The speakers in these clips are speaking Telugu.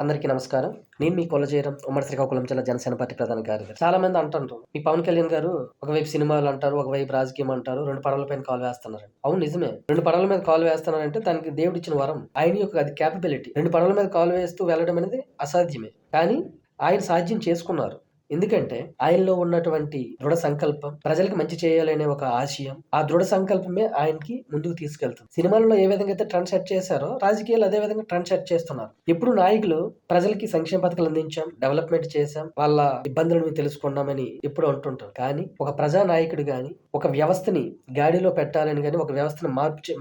అందరికీ నమస్కారం. నేను మీ కొల్లజేరం ఉమ్మడి శ్రీకాకుళం జిల్లా జనసేన పార్టీ ప్రధాన కార్యదర్శి. చాలా మంది అంటుంటారు, మీ పవన్ కళ్యాణ్ గారు ఒకవైపు సినిమాలు అంటారు, ఒకవైపు రాజకీయం అంటారు. 2 పడవల పైన కాలు వేస్తున్నారని. అవును నిజమే. 2 పడవల మీద కాలు వేస్తున్నారంటే దానికి దేవుడిచ్చిన వరం. ఆయన యొక్క అది కేపబిలిటీ. 2 పడవల మీద కాలు వేస్తూ వెళ్ళడం అనేది అసాధ్యమే. కానీ ఆయన సాధ్యం చేసుకున్నారు. ఎందుకంటే ఆయనలో ఉన్నటువంటి దృఢ సంకల్పం, ప్రజలకు మంచి చేయాలనే ఒక ఆశయం, ఆ దృఢ సంకల్పమే ఆయనకి ముందుకు తీసుకెళ్తుంది. సినిమాలలో ఏ విధంగా అయితే ట్రెండ్ సెట్ చేశారో రాజకీయాలు అదే విధంగా ట్రెండ్ సెట్ చేస్తున్నారు. ఎప్పుడు నాయకులు ప్రజలకి సంక్షేమ పథకాలు అందించాం, డెవలప్మెంట్ చేశాం, వాళ్ళ ఇబ్బందులను తెలుసుకున్నామని ఎప్పుడు అంటుంటారు. కానీ ఒక ప్రజా నాయకుడు గాని, ఒక వ్యవస్థని గాడిలో పెట్టాలని గాని, ఒక వ్యవస్థను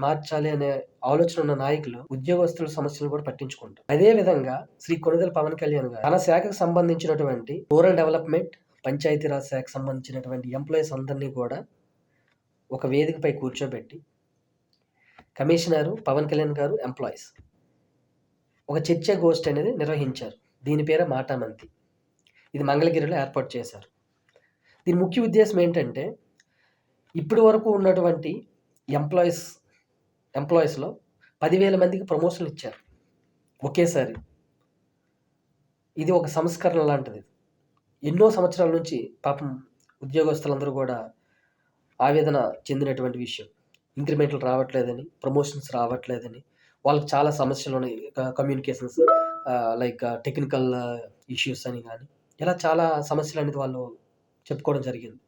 మార్చాలి అనే ఆలోచన ఉన్న నాయకులు ఉద్యోగస్తుల సమస్యలను కూడా పట్టించుకుంటారు. అదే విధంగా శ్రీ కొణిదెల పవన్ కళ్యాణ్ గారు తన శాఖకు సంబంధించినటువంటి రూరల్ డెవలప్మెంట్, పంచాయతీరాజ్ శాఖకు సంబంధించినటువంటి ఎంప్లాయీస్ అందరినీ కూడా ఒక వేదికపై కూర్చోబెట్టి కమిషనరు, పవన్ కళ్యాణ్ గారు, ఎంప్లాయీస్ ఒక చర్చా గోష్ఠి అనేది నిర్వహించారు. దీని పేరే మాటామంతి. ఇది మంగళగిరిలో ఏర్పాటు చేశారు. దీని ముఖ్య ఉద్దేశం ఏంటంటే, ఇప్పటి వరకు ఉన్నటువంటి ఎంప్లాయీస్లో 10,000 మందికి ప్రమోషన్లు ఇచ్చారు ఒకేసారి. ఇది ఒక సంస్కరణ లాంటిది. ఎన్నో సంవత్సరాల నుంచి పాపం ఉద్యోగస్తులందరూ కూడా ఆవేదన చెందినటువంటి విషయం. ఇంక్రిమెంట్లు రావట్లేదని, ప్రమోషన్స్ రావట్లేదని, వాళ్ళకి చాలా సమస్యలు ఉన్నాయి. కమ్యూనికేషన్స్ లైక్ టెక్నికల్ ఇష్యూస్ అని కానీ, ఇలా చాలా సమస్యలు అనేది వాళ్ళు చెప్పుకోవడం జరిగింది.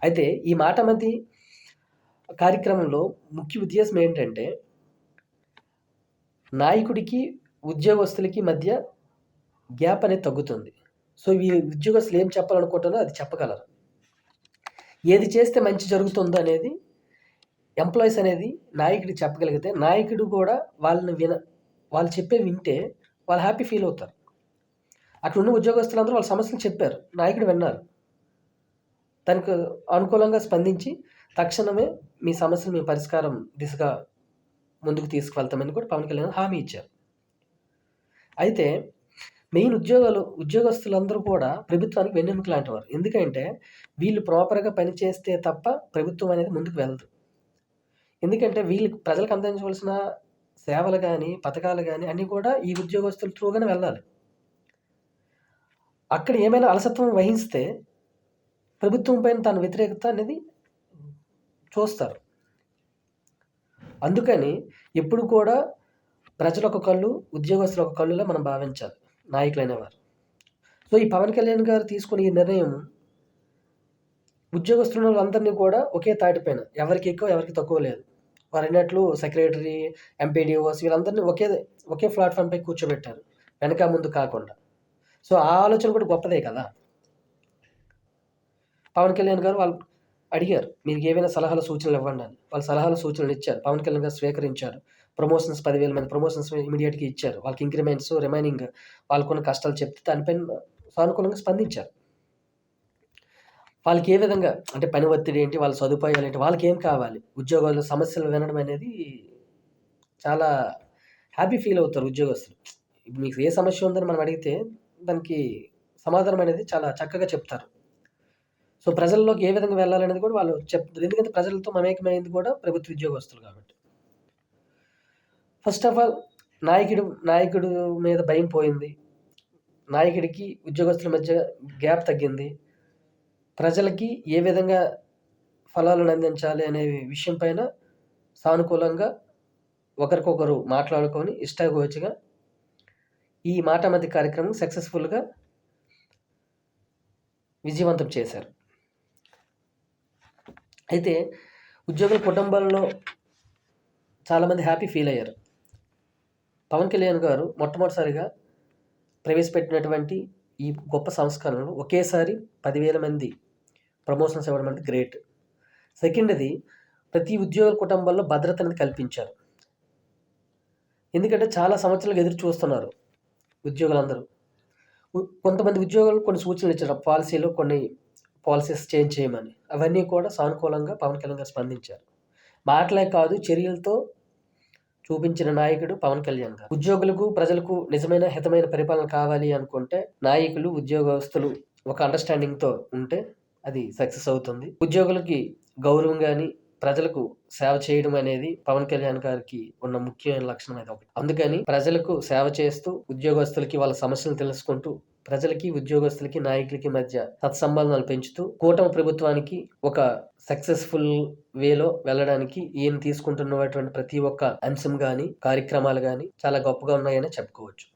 అయితే ఈ మాటామంతి కార్యక్రమంలో ముఖ్య ఉద్దేశం ఏంటంటే, నాయకుడికి ఉద్యోగస్తులకి మధ్య గ్యాప్ అనేది తగ్గుతుంది. సో ఈ ఉద్యోగస్తులు ఏం చెప్పాలనుకుంటున్నారో అది చెప్పగలరు. ఏది చేస్తే మంచి జరుగుతుందో అనేది ఎంప్లాయీస్ అనేది నాయకుడికి చెప్పగలిగితే, నాయకుడు కూడా వాళ్ళు వింటే వాళ్ళు హ్యాపీ ఫీల్ అవుతారు. అక్కడున్న ఉద్యోగస్తులందరూ వాళ్ళ సమస్యలు చెప్పారు, నాయకుడు విన్నారు. దానికి అనుకూలంగా స్పందించి తక్షణమే మీ సమస్యలు మీ పరిష్కారం దిశగా ముందుకు తీసుకువెళ్తామని కూడా పవన్ కళ్యాణ్ హామీ ఇచ్చారు. అయితే మెయిన్ ఉద్యోగస్తులందరూ కూడా ప్రభుత్వానికి వెన్నెముక లాంటి వారు. ఎందుకంటే వీళ్ళు ప్రాపర్గా పనిచేస్తే తప్ప ప్రభుత్వం అనేది ముందుకు వెళ్ళదు. ఎందుకంటే వీళ్ళు ప్రజలకు అందించవలసిన సేవలు కానీ, పథకాలు కానీ అన్నీ కూడా ఈ ఉద్యోగస్తుల త్రూగానే వెళ్ళాలి. అక్కడ ఏమైనా అలసత్వం వహిస్తే ప్రభుత్వం పైన తన వ్యతిరేకత అనేది చూస్తారు. అందుకని ఎప్పుడు కూడా ప్రజలు ఒక కళ్ళు, ఉద్యోగస్తులు ఒక కళ్ళులా మనం భావించాలి నాయకులు అనేవారు. సో ఈ పవన్ కళ్యాణ్ గారు తీసుకున్న ఈ నిర్ణయం ఉద్యోగస్తుల వాళ్ళందరినీ కూడా ఒకే తాటిపైన, ఎవరికి ఎక్కువ ఎవరికి తక్కువ లేదు. వారు అన్నట్లు సెక్రటరీ, ఎంపీడీఓస్ వీళ్ళందరినీ ఒకే ప్లాట్ఫామ్పై కూర్చోబెట్టారు, వెనక ముందు కాకుండా. సో ఆ ఆలోచన కూడా గొప్పదే కదా. పవన్ కళ్యాణ్ గారు వాళ్ళు అడిగారు, మీకు ఏవైనా సలహాలు సూచనలు ఇవ్వండి అని. వాళ్ళు సలహాలు సూచనలు ఇచ్చారు. పవన్ కళ్యాణ్ గారు స్వీకరించారు. ప్రమోషన్స్ 10,000 మంది ప్రమోషన్స్ ఇమీడియట్గా ఇచ్చారు. వాళ్ళకి ఇంక్రిమెంట్స్, రిమైనింగ్ వాళ్ళకున్న కష్టాలు చెప్తే దానిపైన సానుకూలంగా స్పందించారు. వాళ్ళకి ఏ విధంగా అంటే పని ఒత్తిడి ఏంటి, వాళ్ళ సదుపాయాలు ఏంటి, వాళ్ళకి ఏం కావాలి, ఉద్యోగాలు సమస్యలు వినడం అనేది చాలా హ్యాపీ ఫీల్ అవుతారు ఉద్యోగస్తులు. మీకు ఏ సమస్య ఉందని మనం అడిగితే దానికి సమాధానం అనేది చాలా చక్కగా చెప్తారు. సో ప్రజల్లోకి ఏ విధంగా వెళ్ళాలనేది కూడా వాళ్ళు చెప్తారు. ఎందుకంటే ప్రజలతో మమేకమైంది కూడా ప్రభుత్వ ఉద్యోగస్తులు కాబట్టి. ఫస్ట్ ఆఫ్ ఆల్ నాయకుడు మీద భయం పోయింది. నాయకుడికి ఉద్యోగస్తుల మధ్య గ్యాప్ తగ్గింది. ప్రజలకి ఏ విధంగా ఫలాలను అందించాలి అనే విషయం పైన సానుకూలంగా ఒకరికొకరు మాట్లాడుకొని ఇష్టాగోచిగా ఈ మాటామంతి కార్యక్రమం సక్సెస్ఫుల్గా విజయవంతం చేశారు. అయితే ఉద్యోగుల కుటుంబాల్లో చాలామంది హ్యాపీ ఫీల్ అయ్యారు. పవన్ కళ్యాణ్ గారు మొట్టమొదటిసారిగా ప్రవేశపెట్టినటువంటి ఈ గొప్ప సంస్కరణలు ఒకేసారి 10,000 మంది ప్రమోషన్స్ ఇవ్వడం అనేది గ్రేట్. సెకండ్ది, ప్రతి ఉద్యోగుల కుటుంబాల్లో భద్రత అనేది కల్పించారు. ఎందుకంటే చాలా సంవత్సరాలుగా ఎదురు చూస్తున్నారు ఉద్యోగులందరూ. కొంతమంది ఉద్యోగులు కొన్ని సూచనలు ఇచ్చారు, కొన్ని పాలసీస్ చేంజ్ చేయమని. అవన్నీ కూడా సానుకూలంగా పవన్ కళ్యాణ్ గారు స్పందించారు. మాటలే కాదు, చర్యలతో చూపించిన నాయకుడు పవన్ కళ్యాణ్ గారు. ఉద్యోగులకు, ప్రజలకు నిజమైన హితమైన పరిపాలన కావాలి అనుకుంటే నాయకులు, ఉద్యోగస్తులు ఒక అండర్స్టాండింగ్తో ఉంటే అది సక్సెస్ అవుతుంది. ఉద్యోగులకి గౌరవం కానీ, ప్రజలకు సేవ చేయడం అనేది పవన్ కళ్యాణ్ గారికి ఉన్న ముఖ్యమైన లక్షణం అది ఒకటి. అందుకని ప్రజలకు సేవ చేస్తూ, ఉద్యోగస్తులకి వాళ్ళ సమస్యలు తెలుసుకుంటూ, ప్రజలకి, ఉద్యోగస్తులకి, నాయకులకి మధ్య సత్సంబంధాలు పెంచుతూ, కూటమి ప్రభుత్వానికి ఒక సక్సెస్‌ఫుల్ వేలో వెళ్ళడానికి ఈయన తీసుకుంటున్నటువంటి ప్రతి ఒక్క అంశం గాని, కార్యక్రమాలు గాని చాలా గొప్పగా ఉన్నాయనే చెప్పుకోవచ్చు.